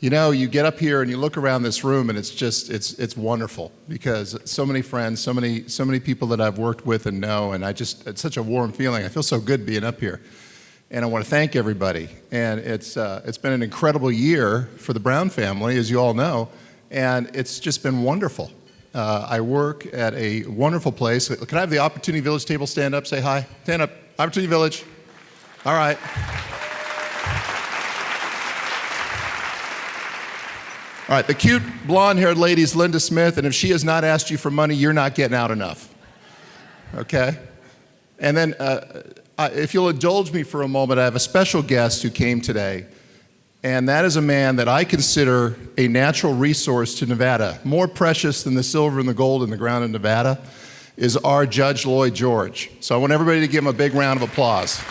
You know, you get up here and you look around this room and it's wonderful because so many friends, so many people that I've worked with and know, and it's such a warm feeling. I feel so good being up here. And I want to thank everybody. And it's been an incredible year for the Brown family, as you all know, and it's just been wonderful. I work at a wonderful place. Can I have the Opportunity Village table stand up, say hi? Stand up, Opportunity Village. All right. All right, the cute blonde-haired lady is Linda Smith, and if she has not asked you for money, you're not getting out enough, okay? And then if you'll indulge me for a moment, I have a special guest who came today, and that is a man that I consider a natural resource to Nevada. More precious than the silver and the gold in the ground in Nevada is our Judge Lloyd George. So I want everybody to give him a big round of applause.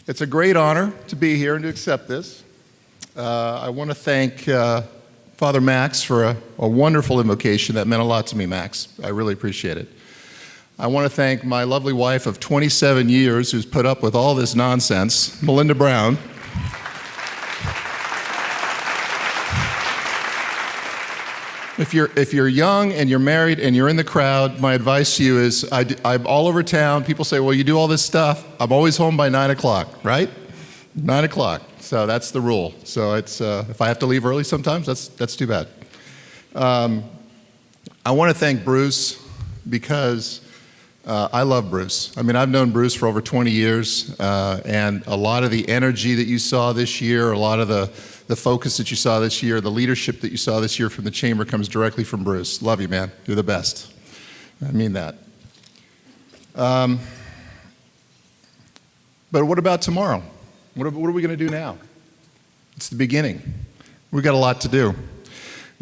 It's a great honor to be here and to accept this. I want to thank Father Max for a wonderful invocation. That meant a lot to me, Max. I really appreciate it. I want to thank my lovely wife of 27 years who's put up with all this nonsense, Melinda Brown. If you're young and you're married and you're in the crowd, my advice to you is I'm all over town. People say, well, you do all this stuff. I'm always home by 9 o'clock, right? 9 o'clock. So that's the rule. So it's if I have to leave early sometimes, that's too bad. I want to thank Bruce because I love Bruce. I mean, I've known Bruce for over 20 years, and a lot of the energy that you saw this year, a lot of the focus that you saw this year, the leadership that you saw this year from the Chamber comes directly from Bruce. Love you, man. You're the best. I mean that. But what about tomorrow? What are we going to do now? It's the beginning. We've got a lot to do.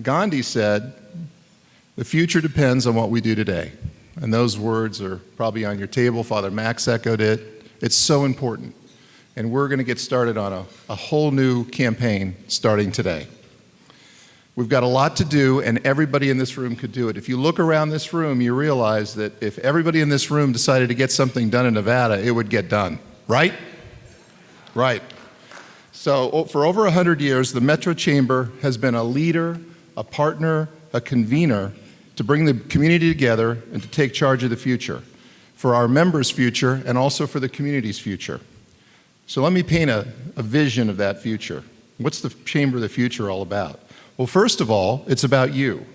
Gandhi said, the future depends on what we do today. And those words are probably on your table. Father Max echoed it. It's so important. And we're going to get started on a whole new campaign starting today. We've got a lot to do, and everybody in this room could do it. If you look around this room, you realize that if everybody in this room decided to get something done in Nevada, it would get done, right? Right. So for over 100 years, the Metro Chamber has been a leader, a partner, a convener to bring the community together and to take charge of the future, for our members' future and also for the community's future. So let me paint a vision of that future. What's the Chamber of the Future all about? Well, first of all, it's about you.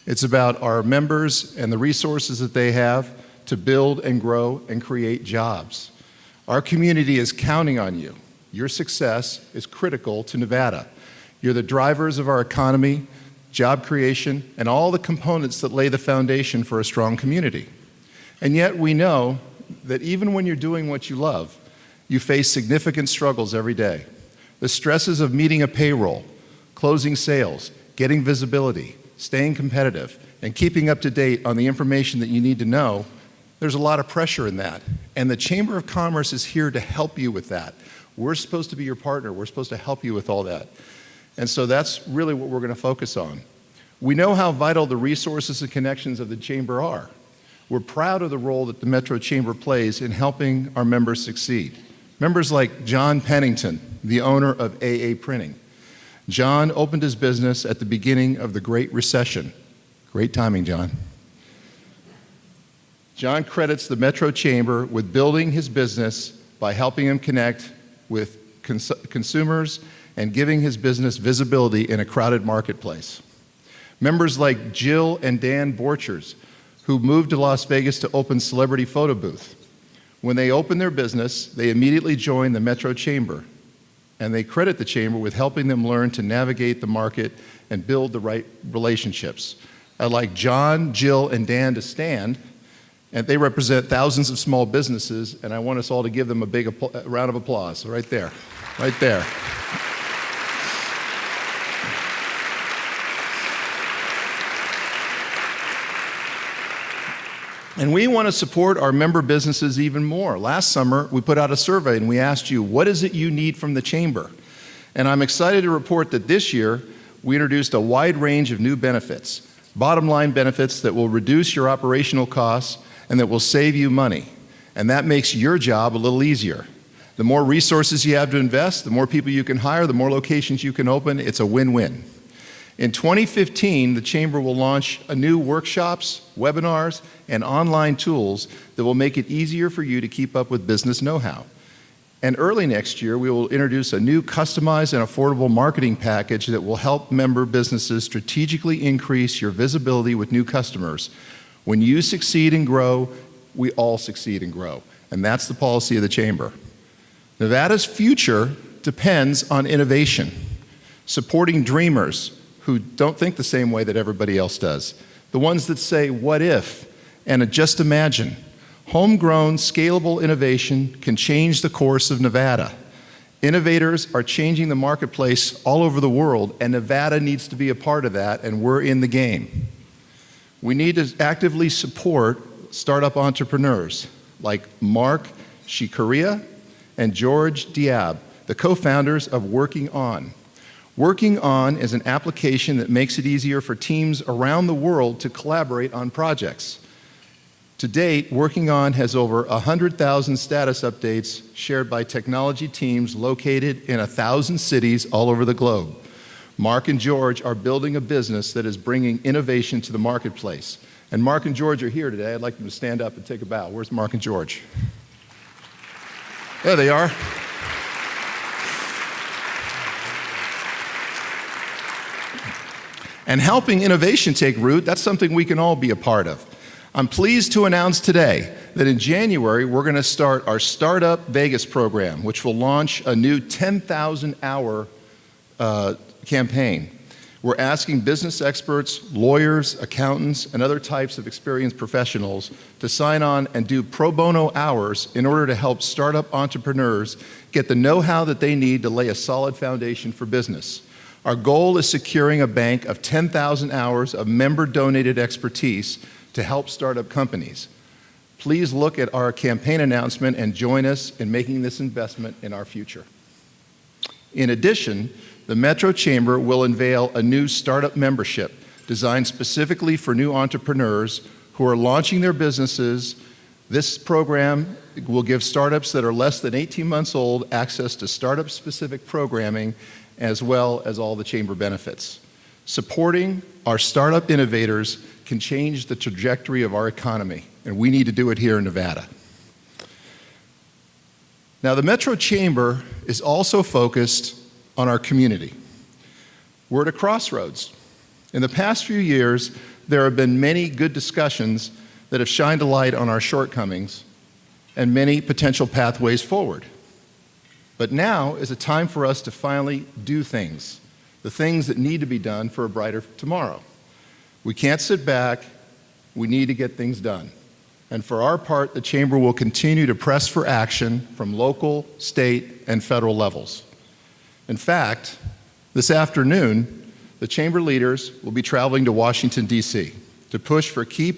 It's about our members and the resources that they have to build and grow and create jobs. Our community is counting on you. Your success is critical to Nevada. You're the drivers of our economy, job creation, and all the components that lay the foundation for a strong community. And yet we know that even when you're doing what you love, you face significant struggles every day. The stresses of meeting a payroll, closing sales, getting visibility, staying competitive, and keeping up to date on the information that you need to know, there's a lot of pressure in that. And the Chamber of Commerce is here to help you with that. We're supposed to be your partner. We're supposed to help you with all that. And so that's really what we're going to focus on. We know how vital the resources and connections of the Chamber are. We're proud of the role that the Metro Chamber plays in helping our members succeed. Members like John Pennington, the owner of AA Printing. John opened his business at the beginning of the Great Recession. Great timing, John. John credits the Metro Chamber with building his business by helping him connect with consumers and giving his business visibility in a crowded marketplace. Members like Jill and Dan Borchers, who moved to Las Vegas to open Celebrity Photo Booth. When they opened their business, they immediately joined the Metro Chamber, and they credit the Chamber with helping them learn to navigate the market and build the right relationships. I'd like John, Jill, and Dan to stand, and they represent thousands of small businesses, and I want us all to give them a big round of applause, right there, right there. And we want to support our member businesses even more. Last summer, we put out a survey and we asked you, what is it you need from the Chamber? And I'm excited to report that this year, we introduced a wide range of new benefits. Bottom line benefits that will reduce your operational costs and that will save you money. And that makes your job a little easier. The more resources you have to invest, the more people you can hire, the more locations you can open, it's a win-win. In 2015, the Chamber will launch a new workshops, webinars, and online tools that will make it easier for you to keep up with business know-how. And early next year, we will introduce a new customized and affordable marketing package that will help member businesses strategically increase your visibility with new customers. When you succeed and grow, we all succeed and grow. And that's the policy of the Chamber. Nevada's future depends on innovation, supporting dreamers who don't think the same way that everybody else does, the ones that say, what if, and just imagine. Homegrown, scalable innovation can change the course of Nevada. Innovators are changing the marketplace all over the world, and Nevada needs to be a part of that, and we're in the game. We need to actively support startup entrepreneurs like Mark Shikaria and George Diab, the co-founders of Working On. Working On is an application that makes it easier for teams around the world to collaborate on projects. To date, Working On has over 100,000 status updates shared by technology teams located in 1,000 cities all over the globe. Mark and George are building a business that is bringing innovation to the marketplace. And Mark and George are here today. I'd like them to stand up and take a bow. Where's Mark and George? There they are. And helping innovation take root, that's something we can all be a part of. I'm pleased to announce today that in January, we're going to start our Startup Vegas program, which will launch a new 10,000-hour campaign. We're asking business experts, lawyers, accountants, and other types of experienced professionals to sign on and do pro bono hours in order to help startup entrepreneurs get the know-how that they need to lay a solid foundation for business. Our goal is securing a bank of 10,000 hours of member-donated expertise to help startup companies. Please look at our campaign announcement and join us in making this investment in our future. In addition, the Metro Chamber will unveil a new startup membership designed specifically for new entrepreneurs who are launching their businesses. This program will give startups that are less than 18 months old access to startup-specific programming as well as all the Chamber benefits. Supporting our startup innovators can change the trajectory of our economy, and we need to do it here in Nevada. Now, the Metro Chamber is also focused on our community. We're at a crossroads. In the past few years, there have been many good discussions that have shined a light on our shortcomings and many potential pathways forward. But now is a time for us to finally do things, the things that need to be done for a brighter tomorrow. We can't sit back, we need to get things done. And for our part, the Chamber will continue to press for action from local, state, and federal levels. In fact, this afternoon, the Chamber leaders will be traveling to Washington, D.C. to push for key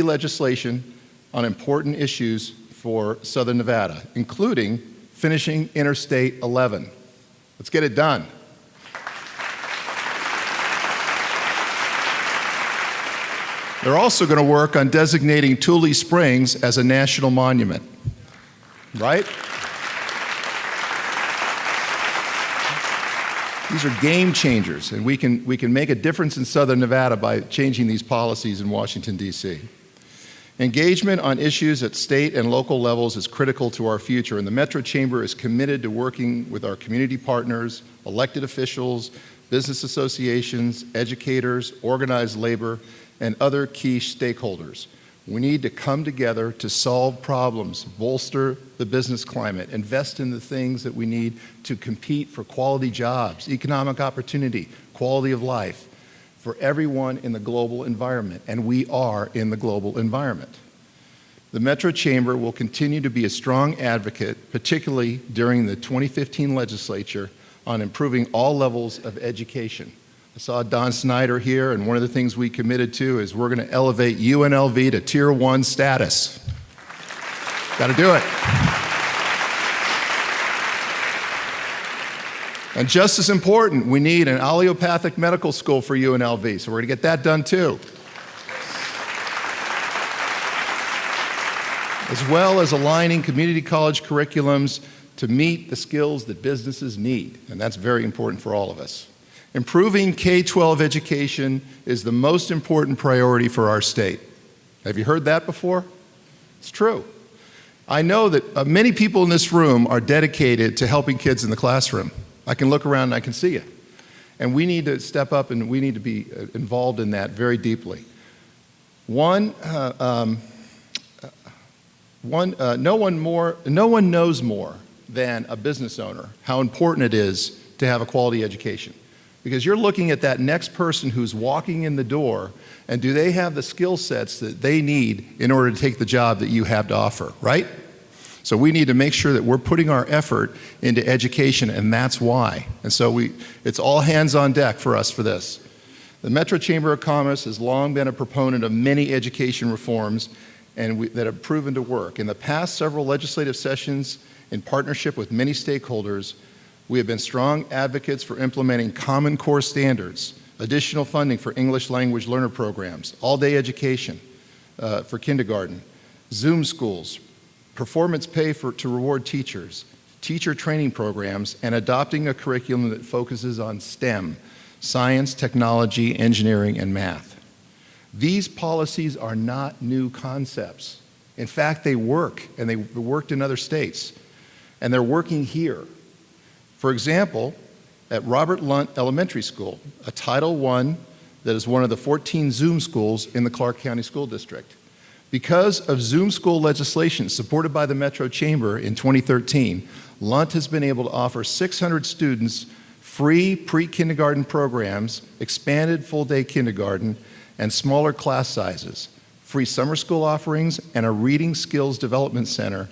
legislation on important issues for Southern Nevada, including finishing Interstate 11. Let's get it done. They're also going to work on designating Tule Springs as a national monument, right? These are game changers, and we can make a difference in Southern Nevada by changing these policies in Washington, D.C. Engagement on issues at state and local levels is critical to our future, and the Metro Chamber is committed to working with our community partners, elected officials, business associations, educators, organized labor, and other key stakeholders. We need to come together to solve problems, bolster the business climate, invest in the things that we need to compete for quality jobs, economic opportunity, quality of life for everyone in the global environment, and we are in the global environment. The Metro Chamber will continue to be a strong advocate, particularly during the 2015 legislature, on improving all levels of education. I saw Don Snyder here, and one of the things we committed to is we're going to elevate UNLV to Tier 1 status. Got to do it. And just as important, we need an allopathic medical school for UNLV, so we're going to get that done too. As well as aligning community college curriculums to meet the skills that businesses need, and that's very important for all of us. Improving K-12 education is the most important priority for our state. Have you heard that before? It's true. I know that many people in this room are dedicated to helping kids in the classroom. I can look around and I can see it. And we need to step up and we need to be involved in that very deeply. No one knows more than a business owner how important it is to have a quality education. Because you're looking at that next person who's walking in the door, and do they have the skill sets that they need in order to take the job that you have to offer, right? So we need to make sure that we're putting our effort into education, and that's why. And so it's all hands on deck for us for this. The Metro Chamber of Commerce has long been a proponent of many education reforms that have proven to work. In the past several legislative sessions, in partnership with many stakeholders, we have been strong advocates for implementing Common Core standards, additional funding for English language learner programs, all-day education for kindergarten, Zoom schools, performance pay to reward teachers, teacher training programs, and adopting a curriculum that focuses on STEM, science, technology, engineering, and math. These policies are not new concepts. In fact, they work, and they worked in other states, and they're working here. For example, at Robert Lunt Elementary School, a Title I that is one of the 14 Zoom schools in the Clark County School District. Because of Zoom school legislation supported by the Metro Chamber in 2013, Lunt has been able to offer 600 students free pre-kindergarten programs, expanded full-day kindergarten, and smaller class sizes, free summer school offerings, and a reading skills development center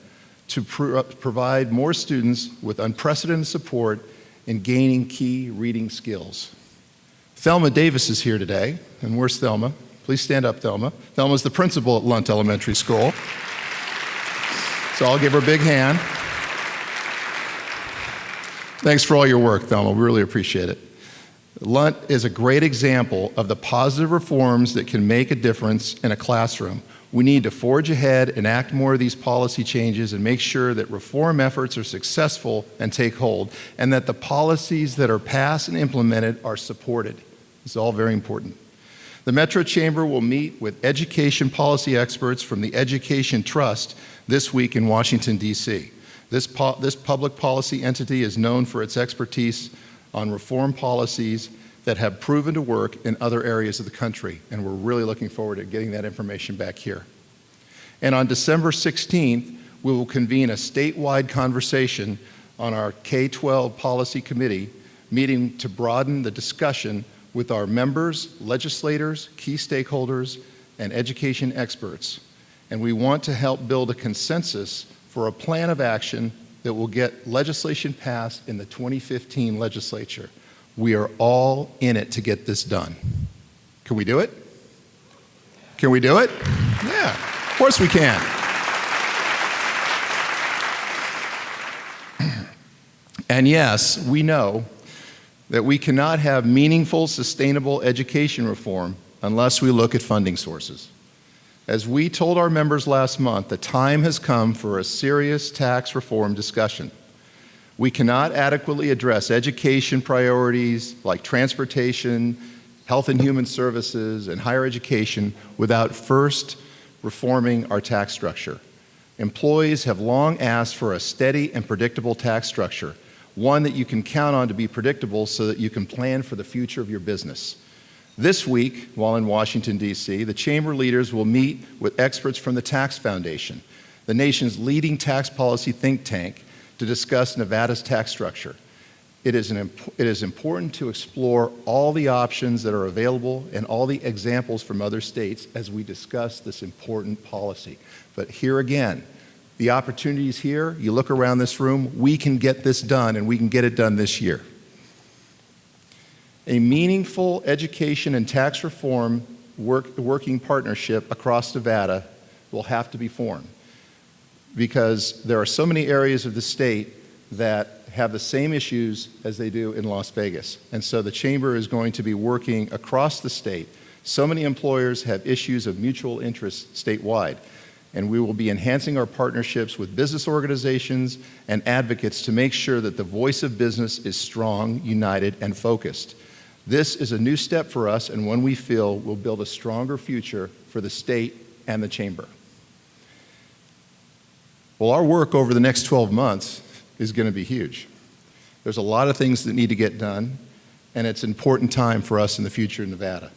to provide more students with unprecedented support in gaining key reading skills. Thelma Davis is here today, and where's Thelma? Please stand up, Thelma. Thelma's the principal at Lunt Elementary School. So I'll give her a big hand. Thanks for all your work, Thelma. We really appreciate it. Lunt is a great example of the positive reforms that can make a difference in a classroom. We need to forge ahead, enact more of these policy changes, and make sure that reform efforts are successful and take hold, and that the policies that are passed and implemented are supported. It's all very important. The Metro Chamber will meet with education policy experts from the Education Trust this week in Washington, D.C. This public policy entity is known for its expertise on reform policies that have proven to work in other areas of the country, and we're really looking forward to getting that information back here. And on December 16th, we will convene a statewide conversation on our K-12 Policy Committee meeting to broaden the discussion with our members, legislators, key stakeholders, and education experts. And we want to help build a consensus for a plan of action that will get legislation passed in the 2015 legislature. We are all in it to get this done. Can we do it? Can we do it? Yeah, of course we can. And yes, we know that we cannot have meaningful, sustainable education reform unless we look at funding sources. As we told our members last month, the time has come for a serious tax reform discussion. We cannot adequately address education priorities like transportation, health and human services, and higher education without first reforming our tax structure. Employees have long asked for a steady and predictable tax structure, one that you can count on to be predictable so that you can plan for the future of your business. This week, while in Washington, D.C., the Chamber leaders will meet with experts from the Tax Foundation, the nation's leading tax policy think tank, to discuss Nevada's tax structure. It is important to explore all the options that are available and all the examples from other states as we discuss this important policy. But here again, the opportunity is here. You look around this room, we can get this done, and we can get it done this year. A meaningful education and tax reform working partnership across Nevada will have to be formed, because there are so many areas of the state that have the same issues as they do in Las Vegas. And so the Chamber is going to be working across the state. So many employers have issues of mutual interest statewide. And we will be enhancing our partnerships with business organizations and advocates to make sure that the voice of business is strong, united, and focused. This is a new step for us and one we feel will build a stronger future for the state and the Chamber. Well, our work over the next 12 months is going to be huge. There's a lot of things that need to get done, and it's an important time for us in the future of Nevada.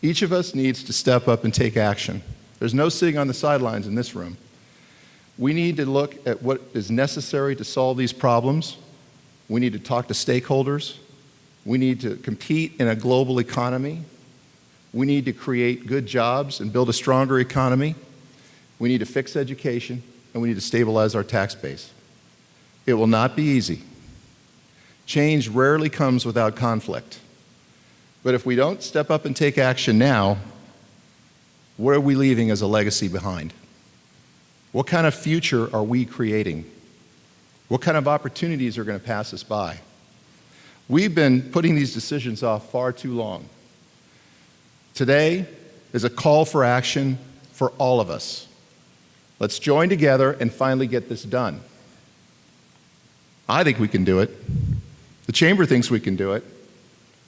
Each of us needs to step up and take action. There's no sitting on the sidelines in this room. We need to look at what is necessary to solve these problems. We need to talk to stakeholders. We need to compete in a global economy. We need to create good jobs and build a stronger economy. We need to fix education, and we need to stabilize our tax base. It will not be easy. Change rarely comes without conflict. But if we don't step up and take action now, what are we leaving as a legacy behind? What kind of future are we creating? What kind of opportunities are going to pass us by? We've been putting these decisions off far too long. Today is a call for action for all of us. Let's join together and finally get this done. I think we can do it. The Chamber thinks we can do it.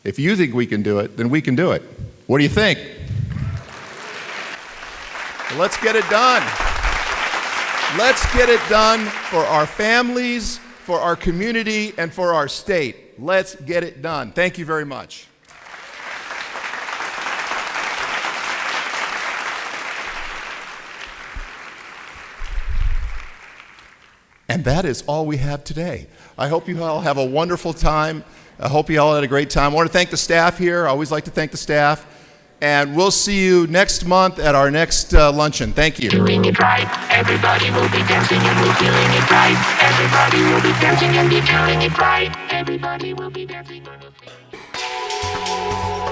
If you think we can do it, then we can do it. What do you think? Let's get it done. Let's get it done for our families, for our community, and for our state. Let's get it done. Thank you very much. And that is all we have today. I hope you all have a wonderful time. I hope you all had a great time. I want to thank the staff here. I always like to thank the staff. And we'll see you next month at our next luncheon. Thank you. Doing it right. Everybody will be dancing and we're feeling it right. Everybody will be dancing and be feeling it right. Everybody will be dancing and we're feeling it right.